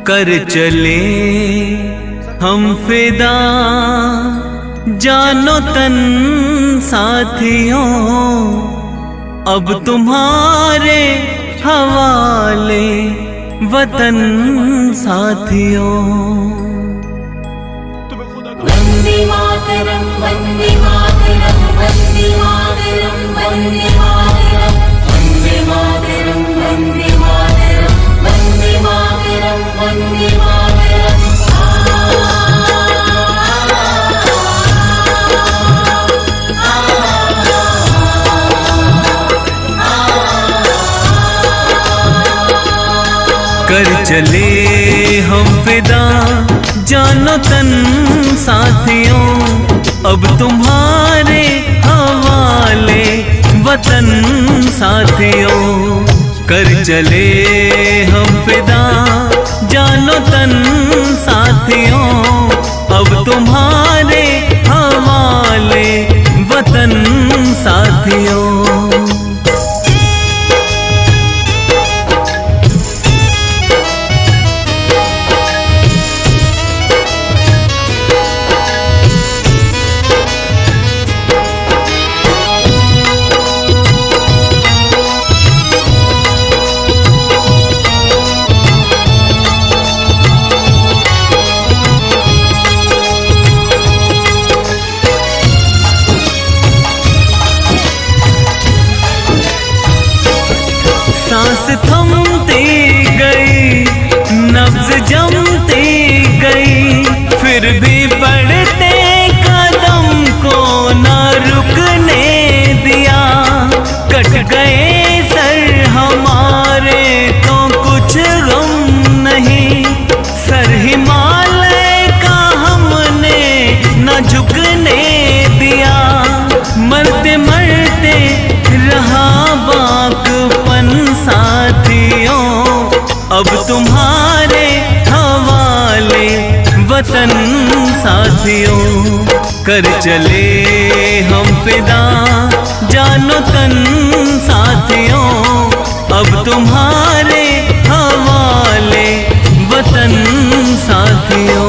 कर चले हम फिदा जानो तन साथियों, अब तुम्हारे हवाले वतन साथियों। वंदे मातरम वंदे मातरम वंदे मातरम वंदे मातरम वंदे मातरम वंदे मातरम वंदे मातरम वंदे मातरम। कर चले हम फिदा जानो तन साथियों, अब तुम्हारे हवाले वतन साथियों। कर चले हम फिदा जानो तन साथियों, अब तुम्हारे हवाले वतन साथियों। सांस थमती गई, नब्ज जमती गई, फिर भी बढ़ते कदम को न रुकने दिया। कट गए सर हमारे तो कुछ गम नहीं, सर हिमालय का हमने न झुकने दिया। मरते मरते रहा बाकपन साथियों, अब तुम्हारे हवाले वतन साथियों। कर चले हम फिदा जानो तन साथियों, अब तुम्हारे हवाले वतन साथियों।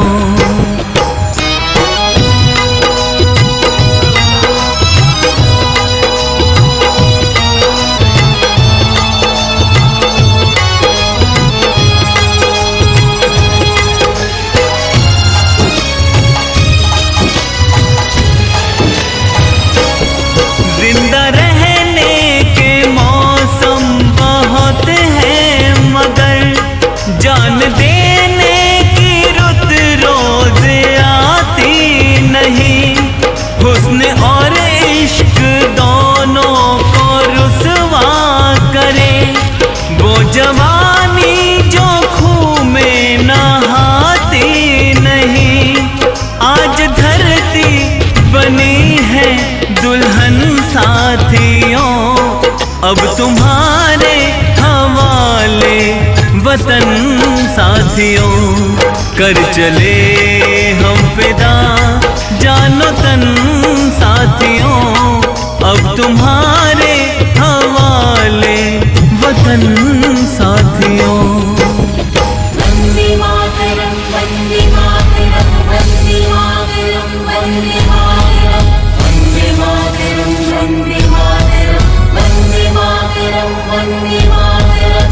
जिंदा रहने के मौसम बहुत हैं, मगर जान देने की रुत रोज आती नहीं। हुस्न और इश्क दोनों को रुसवा करे, वो जवानी जो खूह में नहाती नहीं। आज धरती बनी है दुल्हन साथियों, अब तुम्हारे हवाले वतन साथियों। कर चले हम फिदा जानो तन साथियों, अब तुम्हारे हवाले वतन साथियों। वंदे मातरम वंदे मातरम वंदे मातरम वंदे मातरम वंदे मातरम वंदे मातरम वंदे मातरम वंदे मातरम।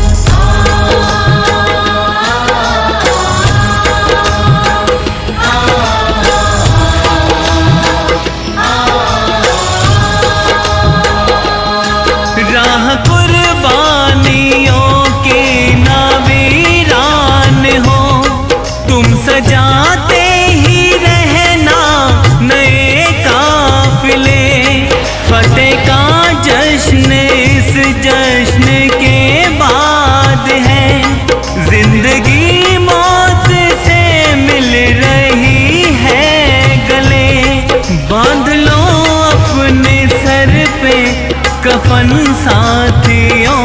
राह कुर्बानियों की ना वीरान हो, तुम सजाते ही रहना नए काफिले। फतेह का जश्न इस जश्न के बाद है, जिंदगी मौत से मिल रही है गले। बांध लो अपने सर पे कफन साथियों,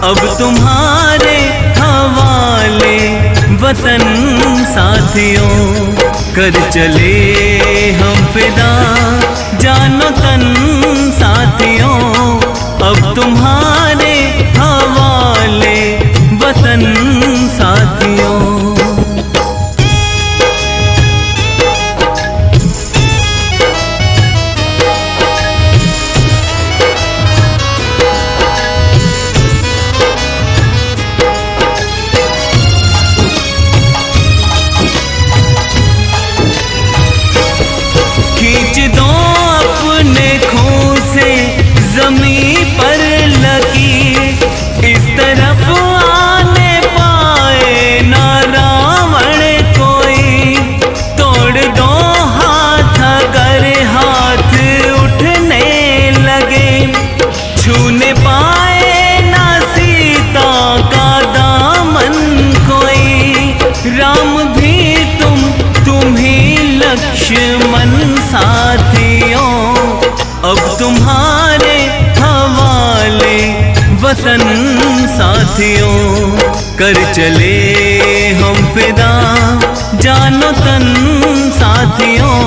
अब तुम्हारे हवाले वतन साथियों। कर चले हम फिदा जानो तन साथियों, अब तुम्हारे हवाले वतन साथियों, कर चले हम फिदा जानो तन साथियों,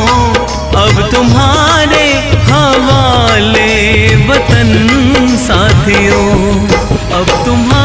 अब तुम्हारे हवाले वतन साथियों, अब तुम्हारे